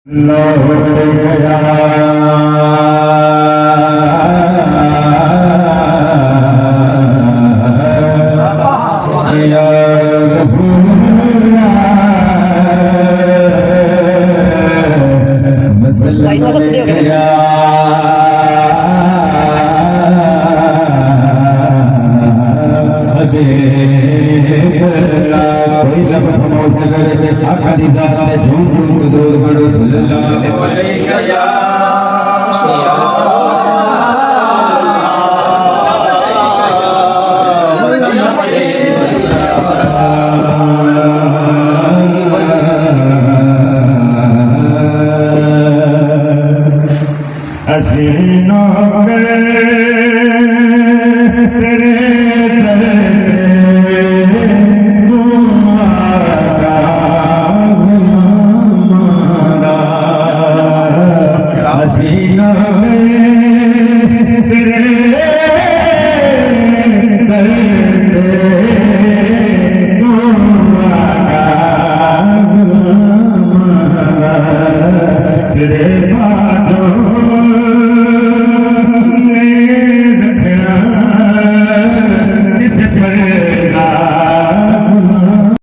लौट गया या मसला गया कोई लब प्रमोद नगर के साखा दी जात ने झूम झूम के दूर बड़ो सल्लल्लाहु अलैहि या हसीनों के